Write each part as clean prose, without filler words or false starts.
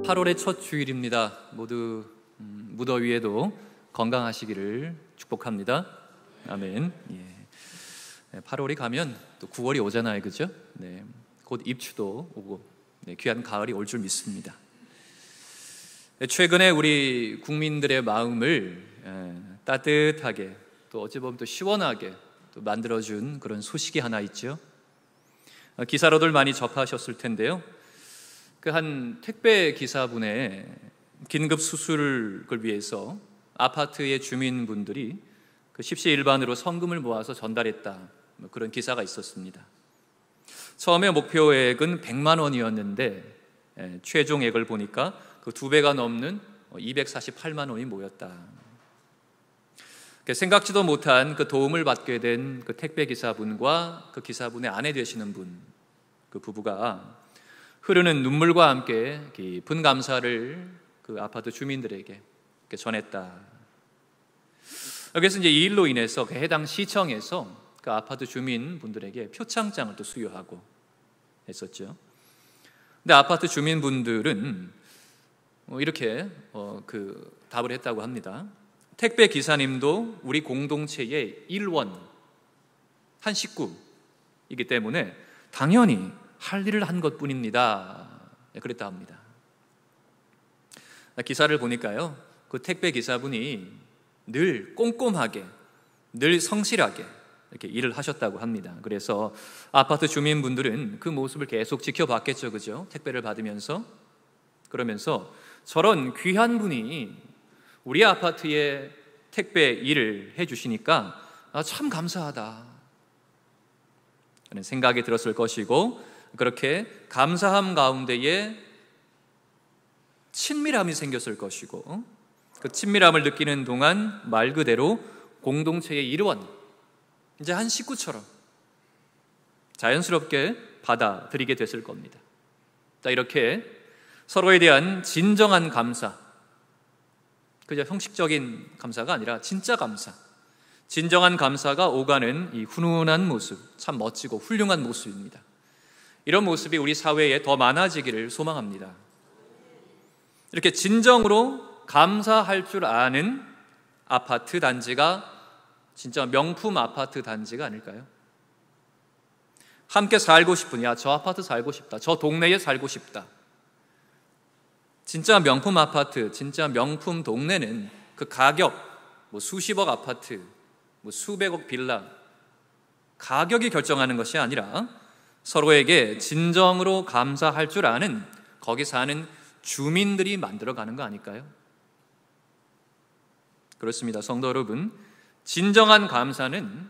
8월의 첫 주일입니다. 모두 무더위에도 건강하시기를 축복합니다. 아멘. 8월이 가면 또 9월이 오잖아요, 그죠? 네, 곧 입추도 오고 귀한 가을이 올 줄 믿습니다. 최근에 우리 국민들의 마음을 따뜻하게 또 어찌 보면 또 시원하게 또 만들어준 그런 소식이 하나 있죠. 기사로들 많이 접하셨을 텐데요. 그 한 택배 기사분의 긴급 수술을 위해서 아파트의 주민분들이 그 십시일반으로 성금을 모아서 전달했다, 그런 기사가 있었습니다. 처음에 목표액은 100만 원이었는데 최종액을 보니까 그 2배가 넘는 248만 원이 모였다. 생각지도 못한 그 도움을 받게 된 그 택배 기사분과 그 기사분의 아내 되시는 분, 그 부부가 흐르는 눈물과 함께 깊은 감사를 그 아파트 주민들에게 전했다. 그래서 이제 이 일로 인해서 그 해당 시청에서 그 아파트 주민분들에게 표창장을 또 수여하고 했었죠. 근데 아파트 주민분들은 이렇게 그 답을 했다고 합니다. 택배 기사님도 우리 공동체의 일원, 한 식구이기 때문에 당연히 할 일을 한 것뿐입니다. 그랬다 합니다. 기사를 보니까요, 그 택배 기사분이 늘 꼼꼼하게, 늘 성실하게 이렇게 일을 하셨다고 합니다. 그래서 아파트 주민분들은 그 모습을 계속 지켜봤겠죠, 그죠? 택배를 받으면서. 그러면서 저런 귀한 분이 우리 아파트에 택배 일을 해주시니까 참 감사하다, 그런 생각이 들었을 것이고, 그렇게 감사함 가운데에 친밀함이 생겼을 것이고, 그 친밀함을 느끼는 동안 말 그대로 공동체의 일원, 이제 한 식구처럼 자연스럽게 받아들이게 됐을 겁니다. 자, 이렇게 서로에 대한 진정한 감사, 그저 형식적인 감사가 아니라 진짜 감사, 진정한 감사가 오가는 이 훈훈한 모습, 참 멋지고 훌륭한 모습입니다. 이런 모습이 우리 사회에 더 많아지기를 소망합니다. 이렇게 진정으로 감사할 줄 아는 아파트 단지가 진짜 명품 아파트 단지가 아닐까요? 함께 살고 싶은, 야, 저 아파트 살고 싶다, 저 동네에 살고 싶다. 진짜 명품 아파트, 진짜 명품 동네는 그 가격, 수십억 아파트, 수백억 빌라, 가격이 결정하는 것이 아니라 서로에게 진정으로 감사할 줄 아는, 거기 사는 주민들이 만들어가는 거 아닐까요? 그렇습니다. 성도 여러분, 진정한 감사는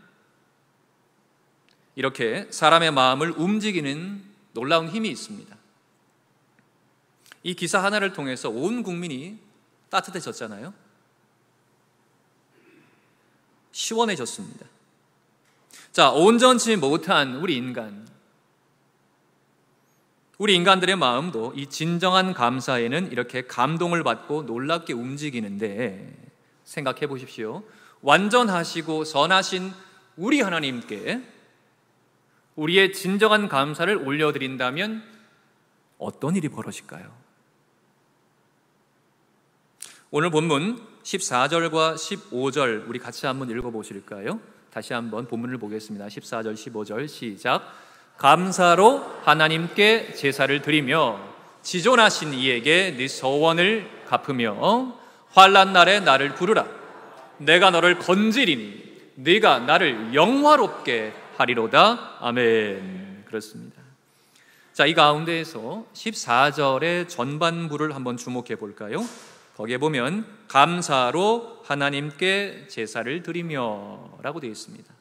이렇게 사람의 마음을 움직이는 놀라운 힘이 있습니다. 이 기사 하나를 통해서 온 국민이 따뜻해졌잖아요. 시원해졌습니다. 자, 온전치 못한 우리 인간들의 마음도 이 진정한 감사에는 이렇게 감동을 받고 놀랍게 움직이는데, 생각해 보십시오. 완전하시고 선하신 우리 하나님께 우리의 진정한 감사를 올려드린다면 어떤 일이 벌어질까요? 오늘 본문 14절과 15절 우리 같이 한번 읽어보실까요? 다시 한번 본문을 보겠습니다. 14절 15절 시작. 감사로 하나님께 제사를 드리며 지존하신 이에게 네 서원을 갚으며 환난 날에 나를 부르라. 내가 너를 건지리니 네가 나를 영화롭게 하리로다. 아멘. 그렇습니다. 자, 이 가운데에서 14절의 전반부를 한번 주목해 볼까요? 거기에 보면 감사로 하나님께 제사를 드리며 라고 되어 있습니다.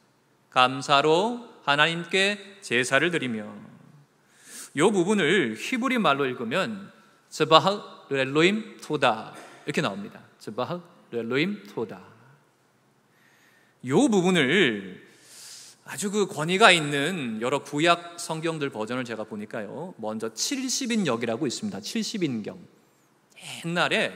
감사로 하나님께 제사를 드리며, 이 부분을 히브리 말로 읽으면 즈바흐 렐로임 토다 이렇게 나옵니다. 즈바흐 렐로임 토다. 이 부분을 아주 그 권위가 있는 여러 구약 성경들 버전을 제가 보니까요, 먼저 70인역이라고 있습니다. 70인경. 옛날에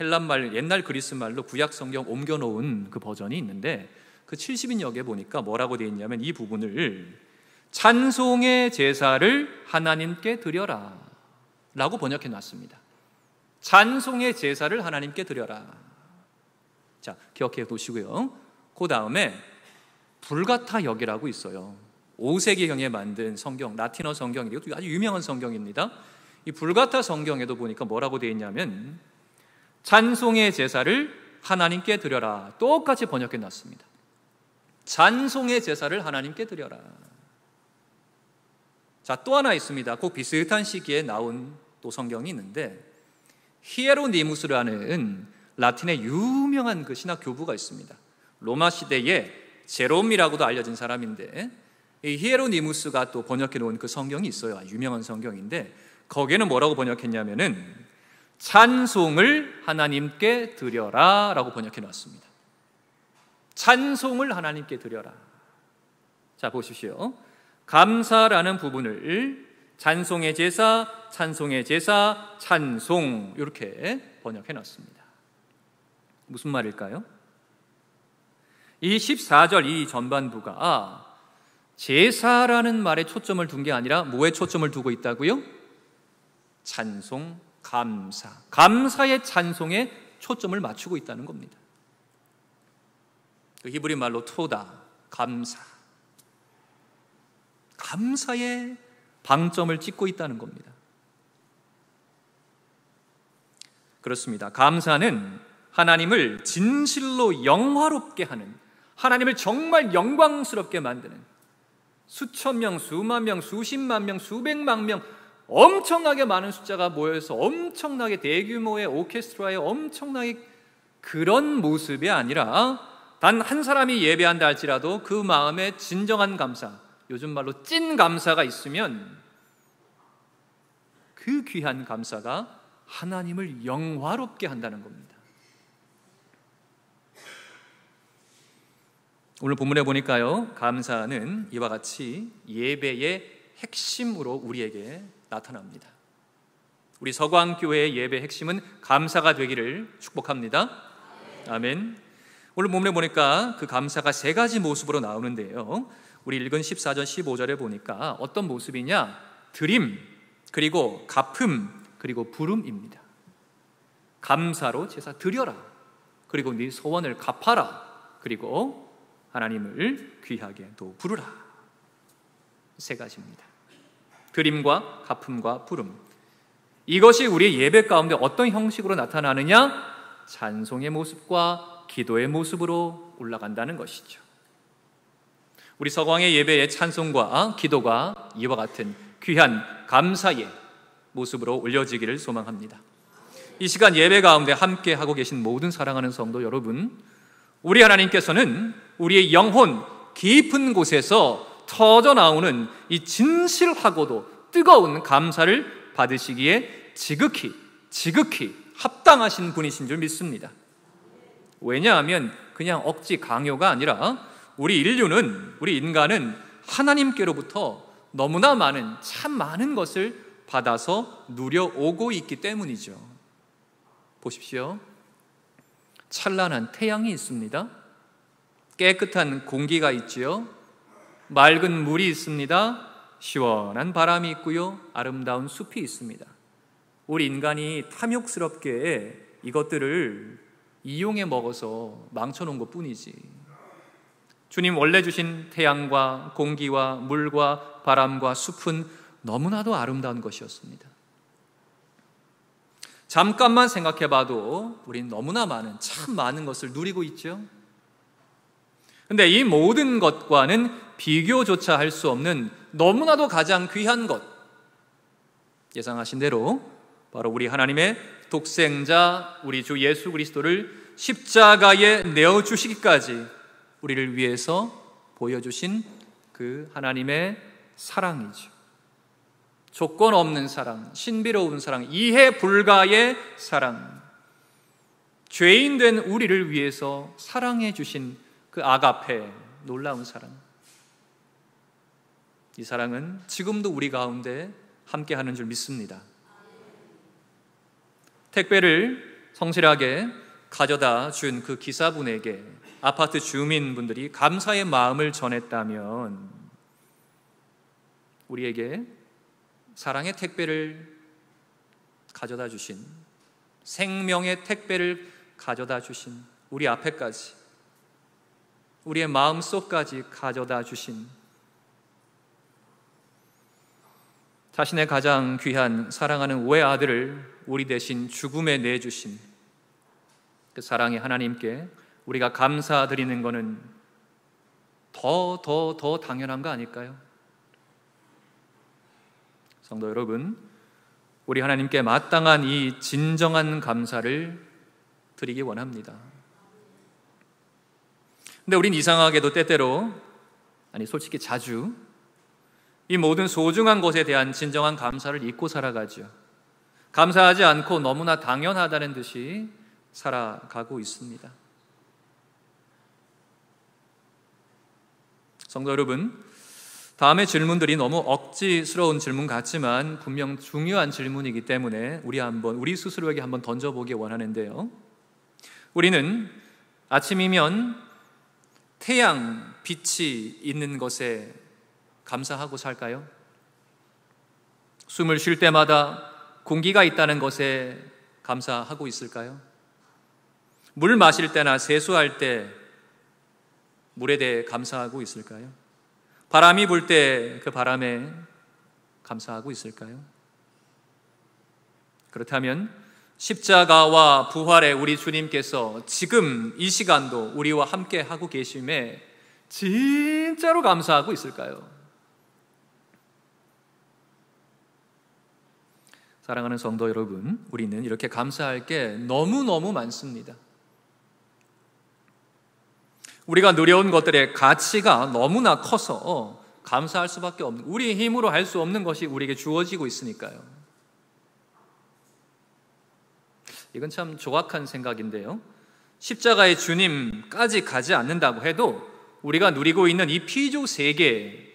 헬란말, 옛날 그리스 말로 구약 성경 옮겨놓은 그 버전이 있는데, 그 70인역에 보니까 뭐라고 되어 있냐면 이 부분을 찬송의 제사를 하나님께 드려라 라고 번역해 놨습니다. 찬송의 제사를 하나님께 드려라. 자, 기억해 두시고요. 그 다음에 불가타 여기라고 있어요. 5세기경에 만든 성경, 라틴어 성경이고 아주 유명한 성경입니다. 이 불가타 성경에도 보니까 뭐라고 되어 있냐면 찬송의 제사를 하나님께 드려라. 똑같이 번역해 놨습니다. 찬송의 제사를 하나님께 드려라. 자, 또 하나 있습니다. 그 비슷한 시기에 나온 또 성경이 있는데 히에로니무스라는 라틴의 유명한 그 신학 교부가 있습니다. 로마 시대에 제롬이라고도 알려진 사람인데 이 히에로니무스가 또 번역해 놓은 그 성경이 있어요. 유명한 성경인데 거기에는 뭐라고 번역했냐면은 찬송을 하나님께 드려라 라고 번역해 놨습니다. 찬송을 하나님께 드려라. 자, 보십시오. 감사라는 부분을 찬송의 제사, 찬송의 제사, 찬송 이렇게 번역해 놨습니다. 무슨 말일까요? 이 14절 이 전반부가 제사라는 말에 초점을 둔 게 아니라 뭐에 초점을 두고 있다고요? 찬송, 감사. 감사의 찬송에 초점을 맞추고 있다는 겁니다. 그 히브리 말로 토다, 감사. 감사에 방점을 찍고 있다는 겁니다. 그렇습니다. 감사는 하나님을 진실로 영화롭게 하는, 하나님을 정말 영광스럽게 만드는 수천 명, 수만 명, 수십만 명, 수백만 명 엄청나게 많은 숫자가 모여서 엄청나게 대규모의 오케스트라의 엄청나게 그런 모습이 아니라 단 한 사람이 예배한다 할지라도 그 마음에 진정한 감사, 요즘 말로 찐 감사가 있으면 그 귀한 감사가 하나님을 영화롭게 한다는 겁니다. 오늘 본문에 보니까요, 감사는 이와 같이 예배의 핵심으로 우리에게 나타납니다. 우리 서광교회의 예배의 핵심은 감사가 되기를 축복합니다. 아멘. 오늘 본문에 보니까 그 감사가 세 가지 모습으로 나오는데요, 우리 읽은 14절 15절에 보니까 어떤 모습이냐? 드림, 그리고 갚음, 그리고 부름입니다. 감사로 제사 드려라, 그리고 네 소원을 갚아라, 그리고 하나님을 귀하게 또 부르라. 세 가지입니다. 드림과 갚음과 부름. 이것이 우리의 예배 가운데 어떤 형식으로 나타나느냐? 찬송의 모습과 기도의 모습으로 올라간다는 것이죠. 우리 서광의 예배의 찬송과 기도가 이와 같은 귀한 감사의 모습으로 올려지기를 소망합니다. 이 시간 예배 가운데 함께 하고 계신 모든 사랑하는 성도 여러분, 우리 하나님께서는 우리의 영혼 깊은 곳에서 터져 나오는 이 진실하고도 뜨거운 감사를 받으시기에 지극히 합당하신 분이신 줄 믿습니다. 왜냐하면 그냥 억지 강요가 아니라 우리 인간은 하나님께로부터 너무나 많은, 참 많은 것을 받아서 누려오고 있기 때문이죠. 보십시오. 찬란한 태양이 있습니다. 깨끗한 공기가 있지요. 맑은 물이 있습니다. 시원한 바람이 있고요. 아름다운 숲이 있습니다. 우리 인간이 탐욕스럽게 이것들을 이용해 먹어서 망쳐놓은 것뿐이지, 주님 원래 주신 태양과 공기와 물과 바람과 숲은 너무나도 아름다운 것이었습니다. 잠깐만 생각해봐도 우린 너무나 많은, 참 많은 것을 누리고 있죠. 근데 이 모든 것과는 비교조차 할 수 없는 너무나도 가장 귀한 것, 예상하신 대로 바로 우리 하나님의 독생자 우리 주 예수 그리스도를 십자가에 내어주시기까지 우리를 위해서 보여주신 그 하나님의 사랑이죠. 조건 없는 사랑, 신비로운 사랑, 이해 불가의 사랑, 죄인 된 우리를 위해서 사랑해 주신 그 아가페, 놀라운 사랑. 이 사랑은 지금도 우리 가운데 함께하는 줄 믿습니다. 택배를 성실하게 가져다 준 그 기사분에게 아파트 주민분들이 감사의 마음을 전했다면 우리에게 사랑의 택배를 가져다 주신 생명의 택배를 가져다 주신, 우리 앞에까지, 우리의 마음속까지 가져다 주신, 자신의 가장 귀한 사랑하는 외아들을 우리 대신 죽음에 내주신 그 사랑의 하나님께 우리가 감사드리는 것은 더 당연한 거 아닐까요? 성도 여러분, 우리 하나님께 마땅한 이 진정한 감사를 드리기 원합니다. 근데 우린 이상하게도 때때로, 아니 솔직히 자주 이 모든 소중한 것에 대한 진정한 감사를 잊고 살아가죠. 감사하지 않고 너무나 당연하다는 듯이 살아가고 있습니다. 성도 여러분, 다음의 질문들이 너무 억지스러운 질문 같지만 분명 중요한 질문이기 때문에 우리 스스로에게 한번 던져보기 원하는데요. 우리는 아침이면 태양 빛이 있는 것에 감사하고 살까요? 숨을 쉴 때마다 공기가 있다는 것에 감사하고 있을까요? 물 마실 때나 세수할 때 물에 대해 감사하고 있을까요? 바람이 불 때 그 바람에 감사하고 있을까요? 그렇다면 십자가와 부활의 우리 주님께서 지금 이 시간도 우리와 함께 하고 계심에 진짜로 감사하고 있을까요? 사랑하는 성도 여러분, 우리는 이렇게 감사할 게 너무너무 많습니다. 우리가 누려온 것들의 가치가 너무나 커서 감사할 수밖에 없는, 우리의 힘으로 할 수 없는 것이 우리에게 주어지고 있으니까요. 이건 참 조악한 생각인데요. 십자가의 주님까지 가지 않는다고 해도 우리가 누리고 있는 이 피조 세계,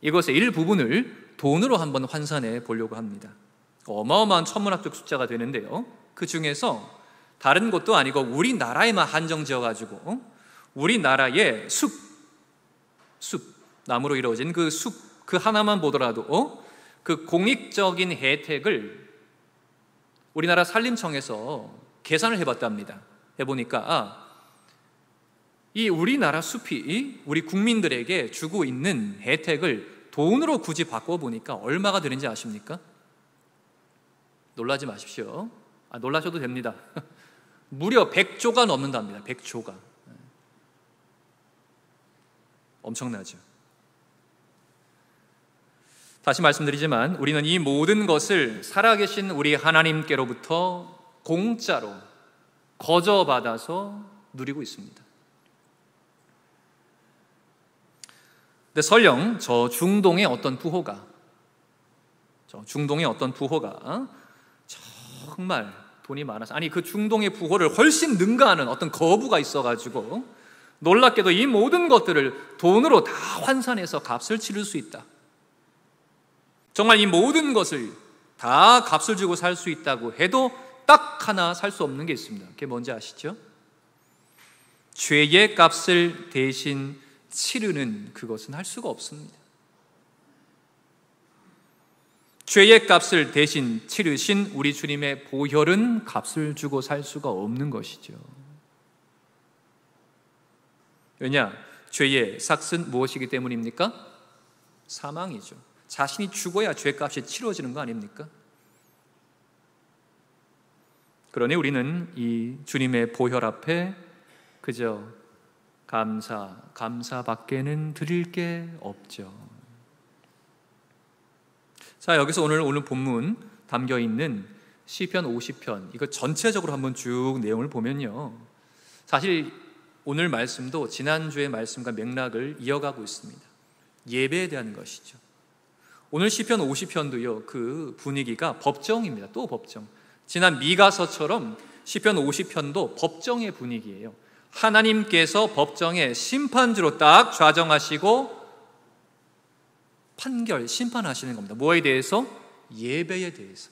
이것의 일부분을 돈으로 한번 환산해 보려고 합니다. 어마어마한 천문학적 숫자가 되는데요. 그 중에서 다른 곳도 아니고 우리나라에만 한정지어가지고 우리나라의 숲, 나무로 이루어진 그 숲, 그 하나만 보더라도 그 공익적인 혜택을 우리나라 산림청에서 계산을 해봤답니다. 해보니까 이 우리나라 숲이 우리 국민들에게 주고 있는 혜택을 돈으로 굳이 바꿔보니까 얼마가 되는지 아십니까? 놀라지 마십시오. 놀라셔도 됩니다. 무려 100조가 넘는답니다. 100조가. 엄청나죠. 다시 말씀드리지만 우리는 이 모든 것을 살아계신 우리 하나님께로부터 공짜로 거저받아서 누리고 있습니다. 근데 설령 저 중동의 어떤 부호가 정말 돈이 많아서, 아니 그 중동의 부호를 훨씬 능가하는 어떤 거부가 있어가지고 놀랍게도 이 모든 것들을 돈으로 다 환산해서 값을 치를 수 있다. 정말 이 모든 것을 다 값을 주고 살 수 있다고 해도 딱 하나 살 수 없는 게 있습니다. 그게 뭔지 아시죠? 죄의 값을 대신 치르는 그것은 할 수가 없습니다. 죄의 값을 대신 치르신 우리 주님의 보혈은 값을 주고 살 수가 없는 것이죠. 왜냐? 죄의 삭은 무엇이기 때문입니까? 사망이죠. 자신이 죽어야 죄값이 치러지는 거 아닙니까? 그러니 우리는 이 주님의 보혈 앞에 그저 감사밖에는 드릴 게 없죠. 자, 여기서 오늘 본문 담겨 있는 시편 50편, 이거 전체적으로 한번 쭉 내용을 보면요, 사실 오늘 말씀도 지난주의 말씀과 맥락을 이어가고 있습니다. 예배에 대한 것이죠. 오늘 시편 50편도요, 그 분위기가 법정입니다. 또 법정. 지난 미가서처럼 시편 50편도 법정의 분위기예요. 하나님께서 법정의 심판주로 딱 좌정하시고 심판하시는 겁니다. 뭐에 대해서? 예배에 대해서.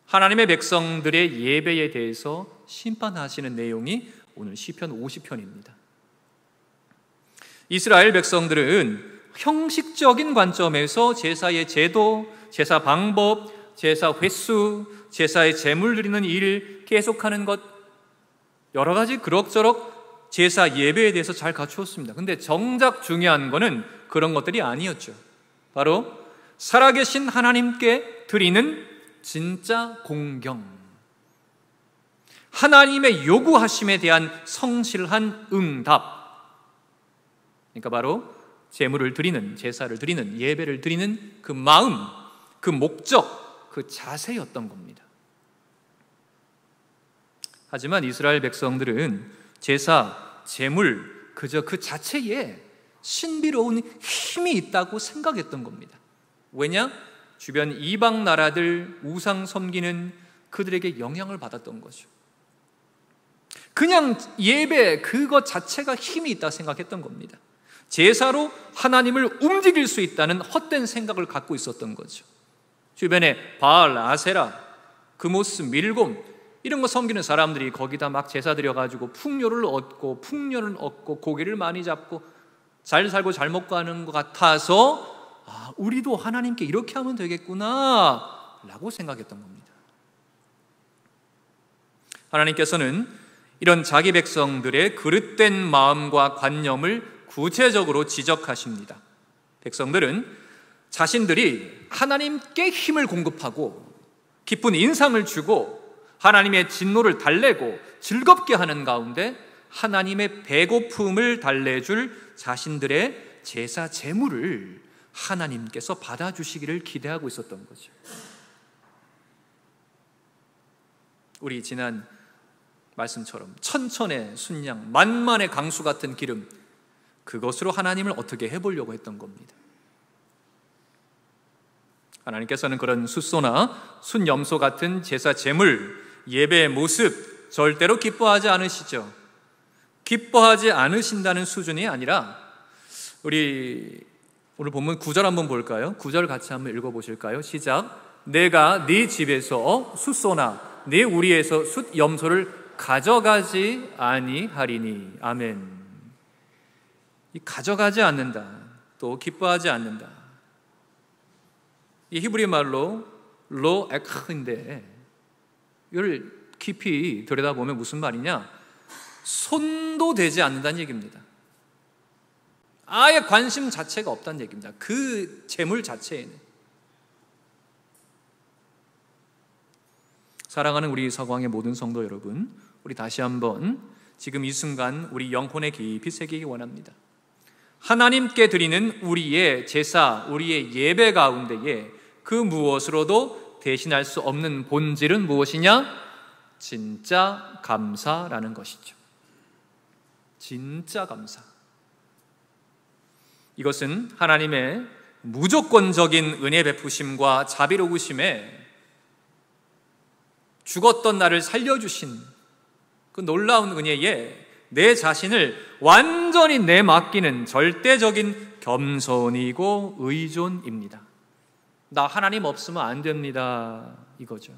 하나님의 백성들의 예배에 대해서 심판하시는 내용이 오늘 시편 50편입니다. 이스라엘 백성들은 형식적인 관점에서 제사의 제도, 제사 방법, 제사 횟수, 제사에 제물 드리는 일 계속하는 것, 여러 가지 그럭저럭 제사 예배에 대해서 잘 갖추었습니다. 근데 정작 중요한 거는 그런 것들이 아니었죠. 바로 살아계신 하나님께 드리는 진짜 공경, 하나님의 요구하심에 대한 성실한 응답, 그러니까 바로 제물을 드리는, 제사를 드리는, 예배를 드리는 그 마음, 그 목적, 그 자세였던 겁니다. 하지만 이스라엘 백성들은 제사, 제물, 그저 그 자체에 신비로운 힘이 있다고 생각했던 겁니다. 왜냐? 주변 이방 나라들 우상 섬기는 그들에게 영향을 받았던 거죠. 그냥 예배 그것 자체가 힘이 있다 생각했던 겁니다. 제사로 하나님을 움직일 수 있다는 헛된 생각을 갖고 있었던 거죠. 주변에 바알, 아세라, 그모스, 밀곰 이런 거 섬기는 사람들이 거기다 막 제사 드려가지고 풍요를 얻고 고기를 많이 잡고 잘 살고 잘 먹고 하는 것 같아서 우리도 하나님께 이렇게 하면 되겠구나 라고 생각했던 겁니다. 하나님께서는 이런 자기 백성들의 그릇된 마음과 관념을 구체적으로 지적하십니다. 백성들은 자신들이 하나님께 힘을 공급하고 깊은 인상을 주고 하나님의 진노를 달래고 즐겁게 하는 가운데 하나님의 배고픔을 달래줄 자신들의 제사 제물을 하나님께서 받아주시기를 기대하고 있었던 거죠. 우리 지난 말씀처럼 천천의 순양, 만만의 강수 같은 기름, 그것으로 하나님을 어떻게 해보려고 했던 겁니다. 하나님께서는 그런 숫소나 순염소 같은 제사 제물, 예배의 모습 절대로 기뻐하지 않으시죠. 기뻐하지 않으신다는 수준이 아니라 우리 오늘 본문 9절 한번 볼까요? 9절 같이 한번 읽어보실까요? 시작. 내가 네 집에서 숫소나 네 우리에서 숫염소를 가져가지 아니하리니. 아멘. 이 가져가지 않는다, 또 기뻐하지 않는다, 이 히브리 말로 로 에크인데 이걸 깊이 들여다보면 무슨 말이냐? 손도 대지 않는다는 얘기입니다. 아예 관심 자체가 없다는 얘기입니다. 그 재물 자체에는. 사랑하는 우리 서광의 모든 성도 여러분, 우리 다시 한번 지금 이 순간 우리 영혼에 깊이 새기기 원합니다. 하나님께 드리는 우리의 제사, 우리의 예배 가운데에 그 무엇으로도 대신할 수 없는 본질은 무엇이냐? 진짜 감사라는 것이죠. 진짜 감사. 이것은 하나님의 무조건적인 은혜 베푸심과 자비로우심에 죽었던 나를 살려주신 그 놀라운 은혜에 내 자신을 완전히 내맡기는 절대적인 겸손이고 의존입니다. 나 하나님 없으면 안 됩니다, 이거죠.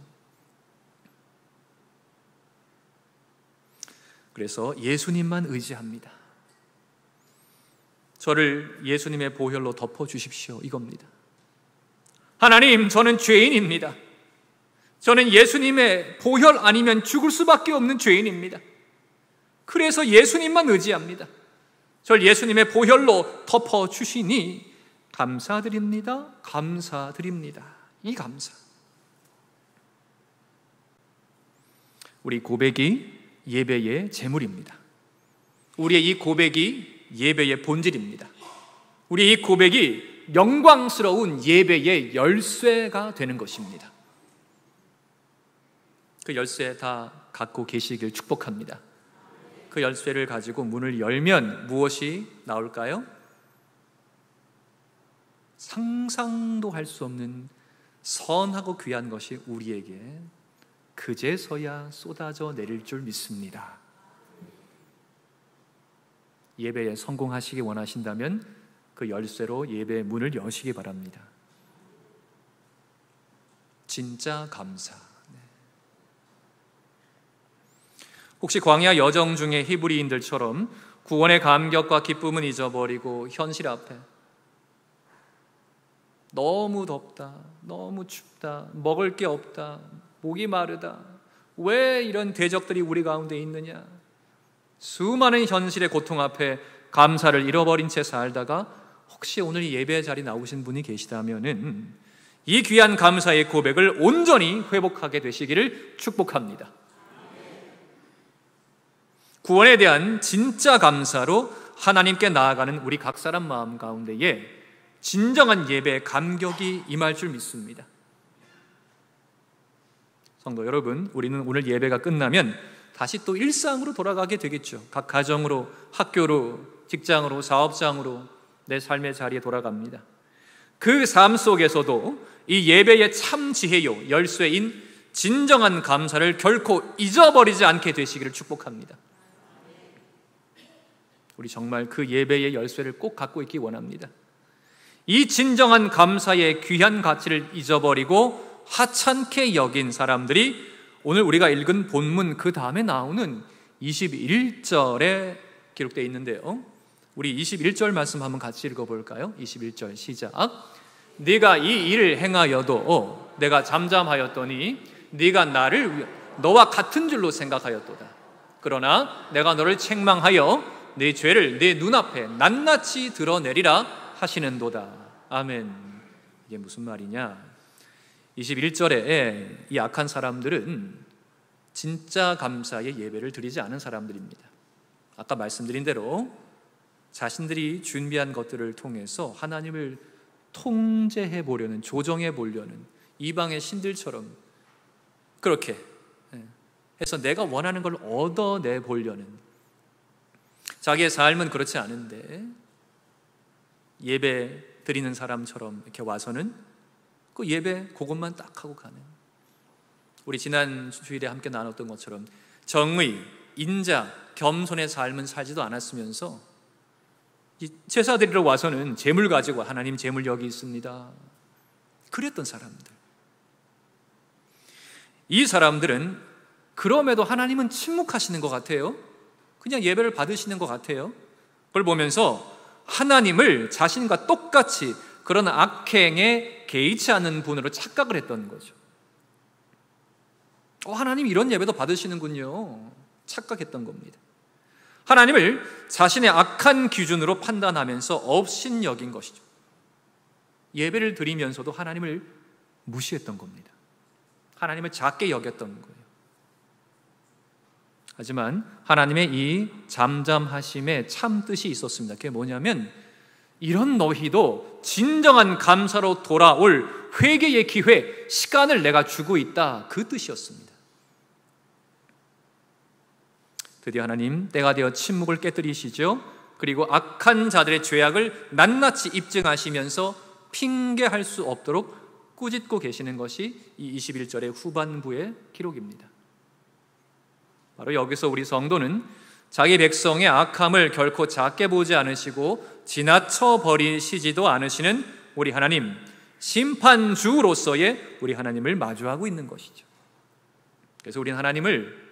그래서 예수님만 의지합니다. 저를 예수님의 보혈로 덮어주십시오, 이겁니다. 하나님, 저는 죄인입니다. 저는 예수님의 보혈 아니면 죽을 수밖에 없는 죄인입니다. 그래서 예수님만 의지합니다. 저를 예수님의 보혈로 덮어주시니 감사드립니다. 감사드립니다. 이 감사. 우리 고백이 예배의 제물입니다. 우리의 이 고백이 예배의 본질입니다. 우리 이 고백이 영광스러운 예배의 열쇠가 되는 것입니다. 그 열쇠 다 갖고 계시길 축복합니다. 그 열쇠를 가지고 문을 열면 무엇이 나올까요? 상상도 할 수 없는 선하고 귀한 것이 우리에게 그제서야 쏟아져 내릴 줄 믿습니다. 예배에 성공하시기 원하신다면 그 열쇠로 예배의 문을 여시기 바랍니다. 진짜 감사. 혹시 광야 여정 중에 히브리인들처럼 구원의 감격과 기쁨은 잊어버리고 현실 앞에 너무 덥다, 너무 춥다, 먹을 게 없다, 목이 마르다. 왜 이런 대적들이 우리 가운데 있느냐? 수많은 현실의 고통 앞에 감사를 잃어버린 채 살다가 혹시 오늘 이 예배 자리 나오신 분이 계시다면은 이 귀한 감사의 고백을 온전히 회복하게 되시기를 축복합니다. 구원에 대한 진짜 감사로 하나님께 나아가는 우리 각 사람 마음 가운데에 진정한 예배의 감격이 임할 줄 믿습니다. 성도 여러분, 우리는 오늘 예배가 끝나면 다시 또 일상으로 돌아가게 되겠죠. 각 가정으로, 학교로, 직장으로, 사업장으로 내 삶의 자리에 돌아갑니다. 그 삶 속에서도 이 예배의 참 지혜요, 열쇠인 진정한 감사를 결코 잊어버리지 않게 되시기를 축복합니다. 우리 정말 그 예배의 열쇠를 꼭 갖고 있기 원합니다. 이 진정한 감사의 귀한 가치를 잊어버리고 하찮게 여긴 사람들이 오늘 우리가 읽은 본문 그 다음에 나오는 21절에 기록되어 있는데요. 우리 21절 말씀 한번 같이 읽어볼까요? 21절 시작. 네가 이 일을 행하여도 내가 잠잠하였더니 네가 나를 너와 같은 줄로 생각하였도다. 그러나 내가 너를 책망하여 네 죄를 네 눈앞에 낱낱이 드러내리라 하시는도다. 아멘. 이게 무슨 말이냐? 21절에 이 악한 사람들은 진짜 감사의 예배를 드리지 않은 사람들입니다. 아까 말씀드린 대로 자신들이 준비한 것들을 통해서 하나님을 통제해 보려는, 조정해 보려는 이방의 신들처럼 그렇게 해서 내가 원하는 걸 얻어내 보려는, 자기의 삶은 그렇지 않은데 예배 드리는 사람처럼 이렇게 와서는 그 예배 그것만 딱 하고 가는, 우리 지난 주일에 함께 나눴던 것처럼 정의, 인자, 겸손의 삶은 살지도 않았으면서 제사 드리러 와서는 재물 가지고 하나님 재물 여기 있습니다, 그랬던 사람들. 이 사람들은 그럼에도 하나님은 침묵하시는 것 같아요. 그냥 예배를 받으시는 것 같아요. 그걸 보면서 하나님을 자신과 똑같이 그런 악행에 개의치 않는 분으로 착각을 했던 거죠. 하나님 이런 예배도 받으시는군요, 착각했던 겁니다. 하나님을 자신의 악한 기준으로 판단하면서 업신여긴 것이죠. 예배를 드리면서도 하나님을 무시했던 겁니다. 하나님을 작게 여겼던 거예요. 하지만 하나님의 이 잠잠하심에 참 뜻이 있었습니다. 그게 뭐냐면 이런 너희도 진정한 감사로 돌아올 회개의 기회, 시간을 내가 주고 있다, 그 뜻이었습니다. 드디어 하나님 때가 되어 침묵을 깨뜨리시죠. 그리고 악한 자들의 죄악을 낱낱이 입증하시면서 핑계할 수 없도록 꾸짖고 계시는 것이 이 21절의 후반부의 기록입니다. 바로 여기서 우리 성도는 자기 백성의 악함을 결코 작게 보지 않으시고 지나쳐 버리시지도 않으시는 우리 하나님, 심판주로서의 우리 하나님을 마주하고 있는 것이죠. 그래서 우리는 하나님을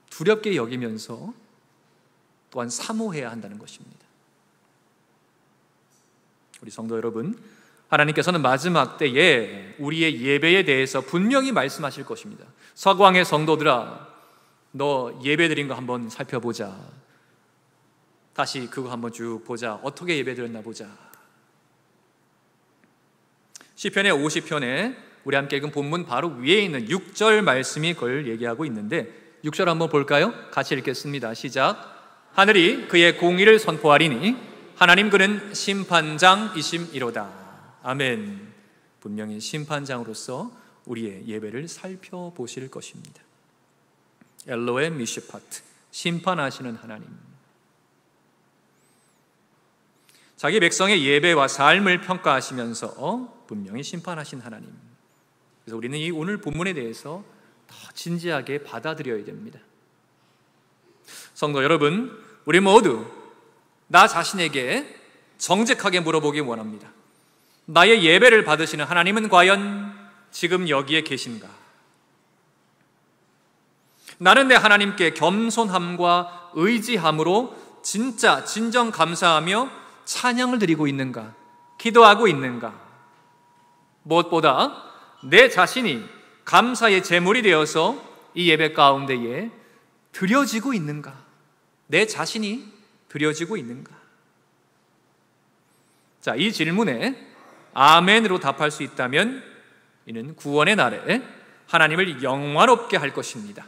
두렵게 여기면서 또한 사모해야 한다는 것입니다. 우리 성도 여러분, 하나님께서는 마지막 때에 우리의 예배에 대해서 분명히 말씀하실 것입니다. 서광의 성도들아, 너 예배 드린 거 한번 살펴보자. 다시 그거 한번 쭉 보자. 어떻게 예배 드렸나 보자. 시편의 50편에 우리 함께 읽은 본문 바로 위에 있는 6절 말씀이 그걸 얘기하고 있는데 6절 한번 볼까요? 같이 읽겠습니다. 시작. 하늘이 그의 공의를 선포하리니 하나님 그는 심판장이심이로다. 아멘. 분명히 심판장으로서 우리의 예배를 살펴보실 것입니다. 엘로에 미시파트, 심판하시는 하나님. 자기 백성의 예배와 삶을 평가하시면서 분명히 심판하신 하나님. 그래서 우리는 이 오늘 본문에 대해서 더 진지하게 받아들여야 됩니다. 성도 여러분, 우리 모두 나 자신에게 정직하게 물어보기 원합니다. 나의 예배를 받으시는 하나님은 과연 지금 여기에 계신가? 나는 내 하나님께 겸손함과 의지함으로 진짜 진정 감사하며 찬양을 드리고 있는가? 기도하고 있는가? 무엇보다 내 자신이 감사의 제물이 되어서 이 예배 가운데에 드려지고 있는가? 내 자신이 드려지고 있는가? 자, 이 질문에 아멘으로 답할 수 있다면 이는 구원의 날에 하나님을 영화롭게 할 것입니다.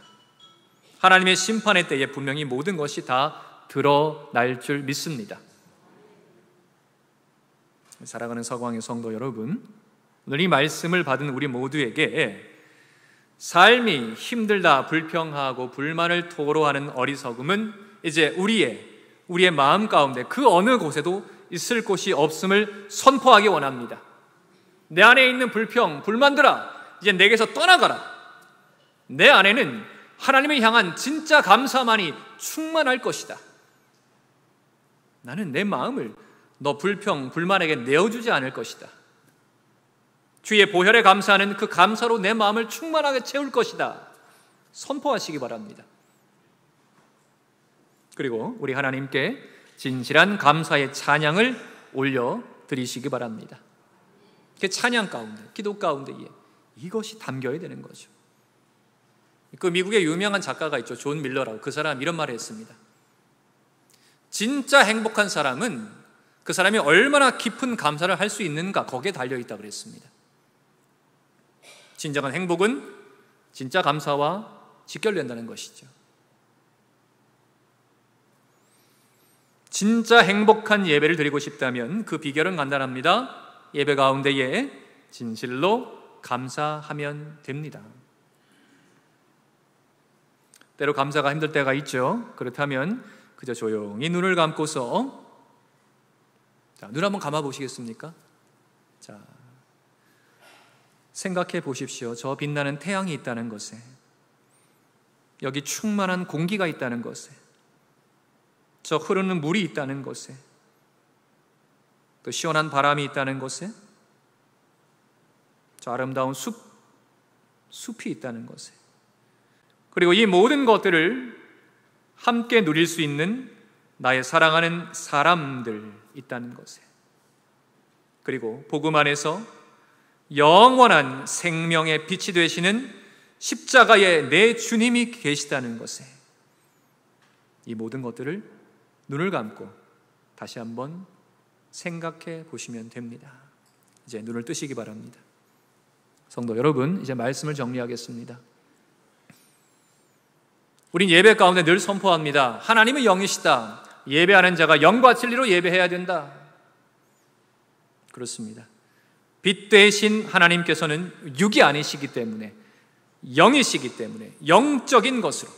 하나님의 심판의 때에 분명히 모든 것이 다 드러날 줄 믿습니다. 사랑하는 서광의 성도 여러분, 오늘 이 말씀을 받은 우리 모두에게 삶이 힘들다, 불평하고 불만을 토로하는 어리석음은 이제 우리의 마음 가운데 그 어느 곳에도 있을 곳이 없음을 선포하기 원합니다. 내 안에 있는 불평, 불만들아, 이제 내게서 떠나가라. 내 안에는 하나님을 향한 진짜 감사만이 충만할 것이다. 나는 내 마음을 너 불평, 불만에게 내어주지 않을 것이다. 주의 보혈에 감사하는 그 감사로 내 마음을 충만하게 채울 것이다. 선포하시기 바랍니다. 그리고 우리 하나님께 진실한 감사의 찬양을 올려드리시기 바랍니다. 그 찬양 가운데, 기도 가운데에 이것이 담겨야 되는 거죠. 그 미국의 유명한 작가가 있죠. 존 밀러라고. 그 사람 이런 말을 했습니다. 진짜 행복한 사람은 그 사람이 얼마나 깊은 감사를 할 수 있는가, 거기에 달려있다고 그랬습니다. 진정한 행복은 진짜 감사와 직결된다는 것이죠. 진짜 행복한 예배를 드리고 싶다면 그 비결은 간단합니다. 예배 가운데에 진실로 감사하면 됩니다. 때로 감사가 힘들 때가 있죠. 그렇다면 그저 조용히 눈을 감고서, 자, 눈 한번 감아 보시겠습니까? 자, 생각해 보십시오. 저 빛나는 태양이 있다는 것에, 여기 충만한 공기가 있다는 것에, 저 흐르는 물이 있다는 것에, 또 시원한 바람이 있다는 것에, 저 아름다운 숲이 있다는 것에, 그리고 이 모든 것들을 함께 누릴 수 있는 나의 사랑하는 사람들 있다는 것에, 그리고 복음 안에서 영원한 생명의 빛이 되시는 십자가에 내 주님이 계시다는 것에, 이 모든 것들을 눈을 감고 다시 한번 생각해 보시면 됩니다. 이제 눈을 뜨시기 바랍니다. 성도 여러분, 이제 말씀을 정리하겠습니다. 우린 예배 가운데 늘 선포합니다. 하나님은 영이시다. 예배하는 자가 영과 진리로 예배해야 된다. 그렇습니다. 빛 대신 하나님께서는 육이 아니시기 때문에, 영이시기 때문에 영적인 것으로,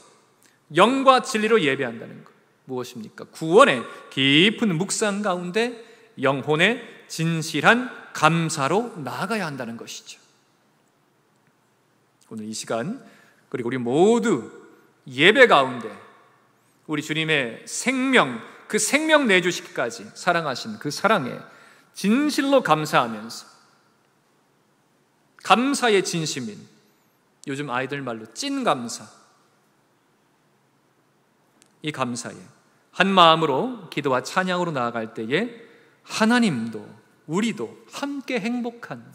영과 진리로 예배한다는 것. 무엇입니까? 구원의 깊은 묵상 가운데 영혼의 진실한 감사로 나아가야 한다는 것이죠. 오늘 이 시간, 그리고 우리 모두 예배 가운데 우리 주님의 생명, 그 생명 내주시기까지 사랑하신 그 사랑에 진실로 감사하면서, 감사의 진심인, 요즘 아이들 말로 찐 감사, 이 감사에 한 마음으로 기도와 찬양으로 나아갈 때에 하나님도 우리도 함께 행복한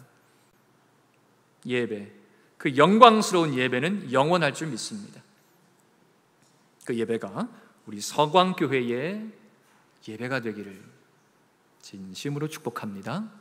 예배, 그 영광스러운 예배는 영원할 줄 믿습니다. 그 예배가 우리 서광교회의 예배가 되기를 진심으로 축복합니다.